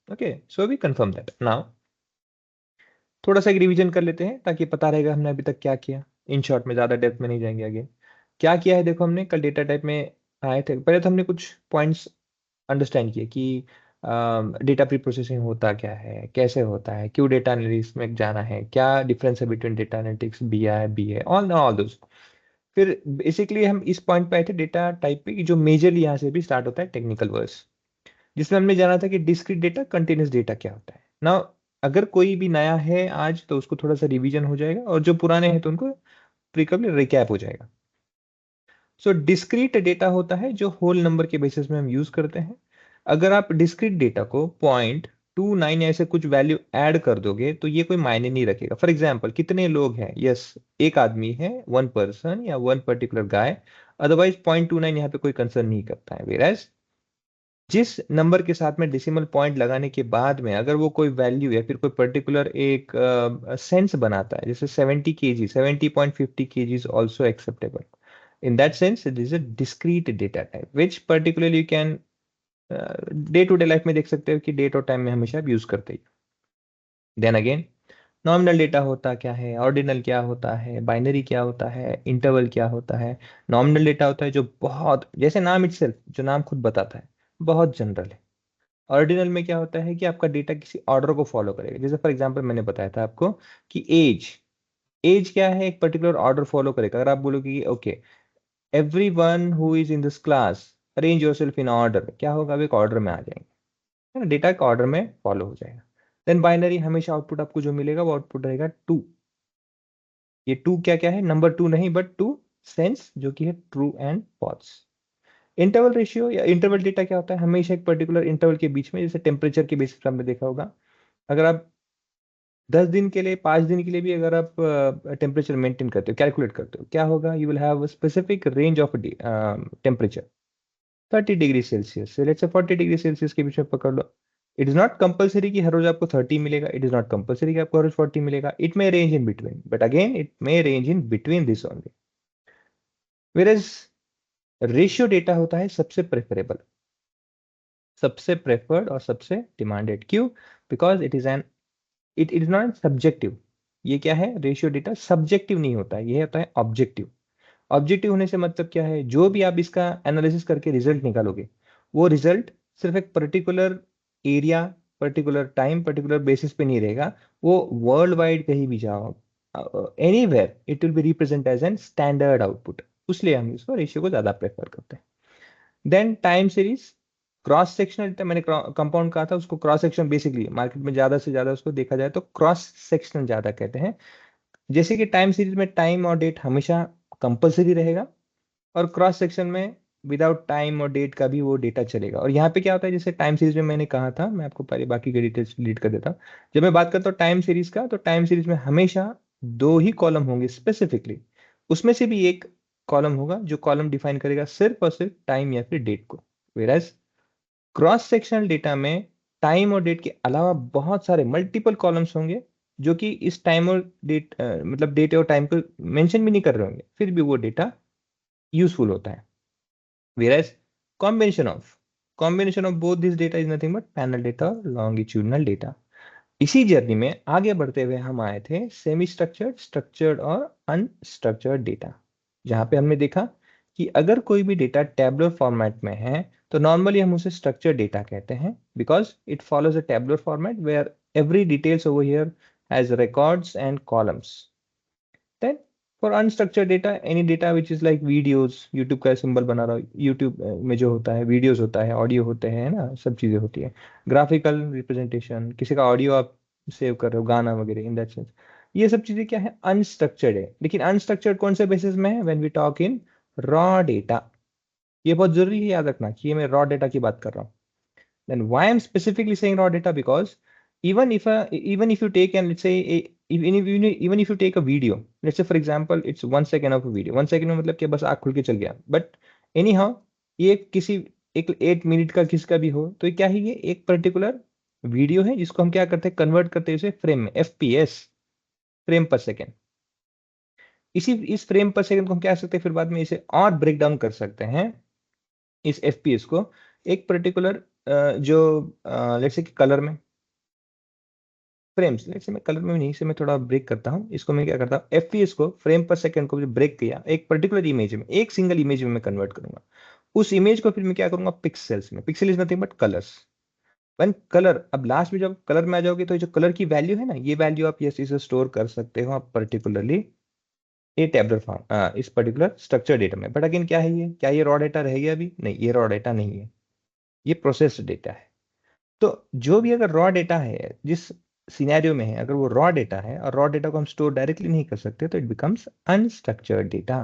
Okay, so we confirm that. Now थोड़ा सा एक रिवीजन कर लेते हैं ताकि पता रहेगा हमने अभी तक क्या किया। इन शॉर्ट में, ज्यादा डेप्थ में नहीं जाएंगे आगे। क्या किया है देखो, हमने कल डेटा टाइप में आए थे। पहले तो हमने कुछ पॉइंट्स अंडरस्टैंड किए कि डेटा प्री प्रोसेसिंग होता क्या है, कैसे होता है, क्यों डेटा एनालिसिस में जाना है, क्या डिफरेंस है बिटवीन डेटा एनालिटिक्स, बी है, ऑल दोस। फिर बेसिकली हम इस पॉइंट पे आए थे डेटा टाइप पे कि जो मेजरली यहाँ से भी स्टार्ट होता है टेक्निकल वर्ड्स, जिसमें हमने जाना था कि डिस्क्रीट डेटा, कंटिन्यूस डेटा क्या होता है ना। अगर कोई भी नया है आज तो उसको थोड़ा सा रिवीजन हो जाएगा, और जो पुराने हैं तो उनको प्रिकअपली रिकैप हो जाएगा। सो डिस्क्रीट डेटा होता है जो होल नंबर के बेसिस में हम यूज करते हैं। अगर आप डिस्क्रीट डेटा को 0.29 ऐसे कुछ वैल्यू ऐड कर दोगे तो ये कोई मायने नहीं रखेगा। फॉर एग्जाम्पल, कितने लोग हैं, यस, एक आदमी है, वन पर्सन या वन पर्टिकुलर गाय, अदरवाइज 0.29 यहाँ पे कोई कंसर्न नहीं करता है। वेराज जिस नंबर के साथ में डेसिमल पॉइंट लगाने के बाद में अगर वो कोई वैल्यू या फिर कोई पर्टिकुलर एक सेंस बनाता है, जैसे 70 kg, 70.50 kg is also acceptable. In that sense, it is a discrete data type, which particularly you can day to day life में देख सकते हो कि डेट और टाइम में हमेशा आप यूज करते ही। देन अगेन, नॉमिनल डेटा होता क्या है, ऑर्डिनल क्या होता है, बाइनरी क्या होता है, इंटरवल क्या होता है। नॉमिनल डेटा होता है जो बहुत, जैसे नाम इटसेल्फ, जो नाम खुद बताता है, बहुत जनरल है। ऑर्डिनल में क्या होता है कि आपका डेटा किसी ऑर्डर को फॉलो करेगा। जैसे फॉर एग्जांपल मैंने बताया था आपको कि एज, एज क्या है, एक पर्टिकुलर ऑर्डर फॉलो करेगा। अगर आप बोलोगे कि okay, everyone who is in this class arrange yourself in order, क्या होगा, अब एक ऑर्डर में आ जाएंगे, है ना, डेटा एक ऑर्डर में फॉलो हो जाएगा। देन बाइनरी, हमेशा आउटपुट आपको जो मिलेगा वो आउटपुट रहेगा टू। ये टू क्या क्या है, नंबर टू नहीं बट टू सेंस, जो कि है true and false. Interval ratio या इंटरवल डेटा क्या होता है, हमेशा एक पर्टिकुलर इंटरवल के बीच में, जैसे टेम्परेचर के बेसिस पर हमने देखा होगा, अगर आप 10 दिन के लिए, 5 दिन के लिए भी अगर आप टेम्परेचर मेंटेन करते हो, कैलकुलेट करते हो, क्या होगा, you will have specific range of temperature. 30 degree Celsius से लेट से 40 डिग्री सेल्सियस के बीच में पकड़ लो। इट इज नॉट कंपल्सरी कि हर रोज आपको 30 मिलेगा, इट इज नॉट कंपल्सरी कि आपको हर रोज 40 मिलेगा, it may range in between, but again it may range in between this only. Whereas ratio data होता है सबसे प्रेफरेबल, सबसे प्रेफर्ड और सबसे डिमांडेड। क्यों? Because it is an, it is not subjective. ये क्या है, रेशियो डेटा सब्जेक्टिव नहीं होता है, ये होता है ऑब्जेक्टिव। ऑब्जेक्टिव होने से मतलब क्या है, जो भी आप इसका एनालिसिस करके रिजल्ट निकालोगे, वो रिजल्ट सिर्फ एक particular area, particular time, particular basis पे नहीं रहेगा। वो वर्ल्ड वाइड कहीं भी जाओ, anywhere it will be represent as an standard output. इसलिए हम इसको रेशियो को ज्यादा प्रेफर करते हैं। Then time series, cross sectional, मैंने कंपाउंड कहा था, उसको क्रॉस सेक्शन बेसिकली मार्केट में ज्यादा से ज्यादा उसको देखा जाए तो क्रॉस सेक्शनल ज्यादा कहते हैं। जैसे कि टाइम सीरीज में टाइम और डेट हमेशा कंपलसरी रहेगा, और क्रॉस सेक्शन में विदाउट टाइम और डेट का भी वो डेटा चलेगा। और यहाँ पे क्या होता है, जैसे टाइम सीरीज में मैंने कहा था, मैं आपको पहले बाकी के डिटेल्स रीड कर देता हूँ। जब मैं बात करता हूँ टाइम सीरीज का, तो टाइम सीरीज में हमेशा दो ही कॉलम होंगे स्पेसिफिकली। उसमें से भी एक कॉलम होगा जो कॉलम डिफाइन करेगा सिर्फ और सिर्फ टाइम या फिर डेट को। वेराज क्रॉस सेक्शनल डेटा में टाइम और डेट के अलावा बहुत सारे मल्टीपल कॉलम्स होंगे जो कि इस टाइम और डेट, मतलब डेट और टाइम को मेंशन भी नहीं कर रहे होंगे, फिर भी वो डेटा यूजफुल होता है। Whereas combination of both this data is nothing but panel data और longitudinal data। इसी जर्नी में आगे बढ़ते हुए हम आए थे सेमी स्ट्रक्चर्ड, स्ट्रक्चर्ड और अनस्ट्रक्चर्ड डेटा, जहां पे हमने देखा कि अगर कोई भी डेटा टेबुलर फॉर्मेट में है तो नॉर्मली हम उसे स्ट्रक्चर्ड डेटा कहते हैं, because it follows a tabular format where every details over here has records and columns. Then for unstructured data, any data which is like videos, YouTube का symbol बना रहा हो, यूट्यूब में जो होता है वीडियोस होता है, ऑडियो होते हैं ना, सब चीजें होती है। ग्राफिकल रिप्रेजेंटेशन, किसी का ऑडियो आप सेव कर रहे हो, गाना वगैरह, इन दैट सेंस ये सब चीजें क्या है, अनस्ट्रक्चर्ड है। लेकिन अनस्ट्रक्चर्ड कौन से बेसिस में है, when we talk in raw data. ये बहुत जरूरी है याद रखना कि ये मैं रॉ डेटा की बात कर रहा हूँ। Then why I'm specifically saying raw data? Because even if you take and let's say even if you take a video, let's say for example it's 1 second of a video, 1 second में मतलब कि बस आँख खुल के चल गया, but anyhow ये किसी एक 8 मिनट का किसका भी हो तो ये क्या है, ये एक पर्टिकुलर वीडियो है जिसको हम क्या करते हैं, कन्वर्ट करते हैं उसे फ्रेम में, एफपीएस, फ्रेम पर सेकेंड। इस फ्रेम पर सेकंड को हम क्या कर सकते हैं, फिर बाद में इसे और ब्रेक डाउन कर सकते हैं, इस एफपीएस को एक पर्टिकुलर जो लेट्स से कि कलर में फ्रेम्स, लेट्स से मैं कलर में नहीं से मैं थोड़ा ब्रेक करता हूँ इसको। मैं क्या करता हूँ, एफपीएस को फ्रेम पर सेकंड को ब्रेक किया एक पर्टिकुलर इमेज में, एक सिंगल इमेज में मैं कन्वर्ट करूंगा। उस इमेज को फिर मैं क्या करूंगा, पिक्सेल्स में। Pixel is nothing but colours. One colour, अब लास्ट में जब कलर में आ जाओगे तो जो कलर की वैल्यू है ना, ये वैल्यू आप यस इसे स्टोर कर सकते हो आप पर्टिकुलरली ये टेबलर फॉर्म, इस पर्टिकुलर स्ट्रक्चर डेटा में। बट अगेन क्या है ये, क्या ये रॉ डेटा रहेगा अभी? नहीं, ये रॉ डेटा नहीं है, ये प्रोसेस्ड डेटा है। तो जो भी अगर रॉ डेटा है जिस सिनेरियो में है, अगर वो रॉ डेटा है और रॉ डेटा को हम स्टोर डायरेक्टली नहीं कर सकते, तो it becomes unstructured data.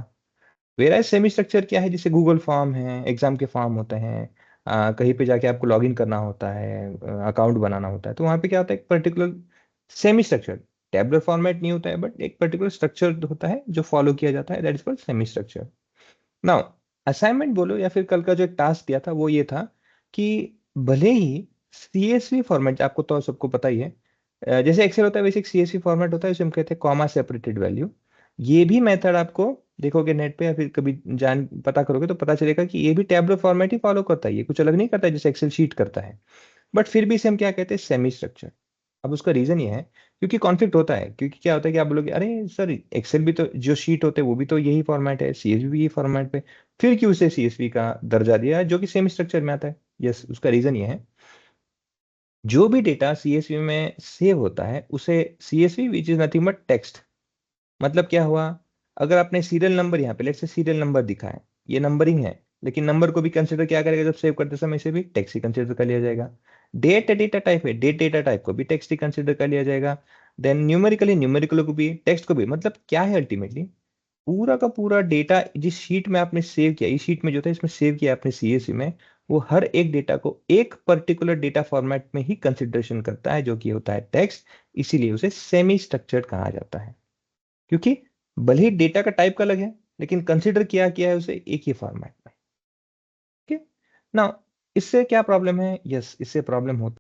Vera semi structure क्या है, जैसे गूगल फॉर्म है, एग्जाम के फॉर्म होते हैं, कहीं पे जाके आपको लॉगिन करना होता है, अकाउंट बनाना होता है, तो वहां पे क्या होता है, एक particular semi structure tabular format नहीं होता है, बट एक पर्टिकुलर स्ट्रक्चर होता है जो फॉलो किया जाता है, that is called semi structure. Now assignment बोलो या फिर कल का जो एक टास्क दिया था वो ये था कि भले ही सीएसवी फॉर्मेट आपको तो सबको पता ही है, जैसे एक्सेल होता है वैसे एक सीएसवी फॉर्मेट होता है, उसे हम कहते हैं कॉमा सेपरेटेड वैल्यू। ये भी मेथड आपको देखोगे नेट पे या फिर कभी जान पता करोगे तो पता चलेगा कि ये भी टैबलर फॉर्मेट ही फॉलो करता है, ये कुछ अलग नहीं करता है जैसे एक्सेल शीट करता है। बट फिर भी इसे हम क्या कहते हैं, सेमी स्ट्रक्चर। अब उसका रीजन ये है क्योंकि कॉन्फ्लिक्ट होता है, क्योंकि क्या होता है कि आप बोलोगे अरे सर एक्सेल भी तो जो शीट होते हैं वो भी तो यही फॉर्मेट है, सीएसवी भी यही फॉर्मेट पे, फिर क्यों उसे सीएसवी का दर्जा दिया जो कि सेमी स्ट्रक्चर में आता है? यस, उसका रीजन ये है, जो भी डेटा सीएसवी में सेव होता है उसे CSV which is nothing but text. मतलब क्या हुआ, अगर आपने सीरियल नंबर यहाँ पे लेट्स से सीरियल नंबर दिखा है, ये नंबरिंग है, लेकिन नंबर को भी कंसिडर क्या करेगा जब सेव करते समय, इसे भी टेक्स्ट ही कंसिडर कर लिया जाएगा। डेट डेटा टाइप है, डेट डेटा टाइप को भी टेक्स्ट ही कंसिडर कर लिया जाएगा। देन न्यूमेरिकली न्यूमेरिकल को भी, टेक्स्ट को भी। मतलब क्या है अल्टीमेटली, पूरा का पूरा डेटा जिस शीट में आपने सेव किया, इस शीट में जो था इसमें सेव किया आपने सीएसवी में, वो हर एक डेटा को एक पर्टिकुलर डेटा फॉर्मेट में ही कंसिडरेशन करता है जो कि होता है टेक्स्ट। इसीलिए उसे सेमी स्ट्रक्चर्ड कहा जाता है, क्योंकि भले ही डेटा का टाइप का अलग है लेकिन कंसिडर किया किया है उसे एक ही फॉर्मेट में। ठीक है ना? इससे क्या प्रॉब्लम है? यस, इससे प्रॉब्लम होता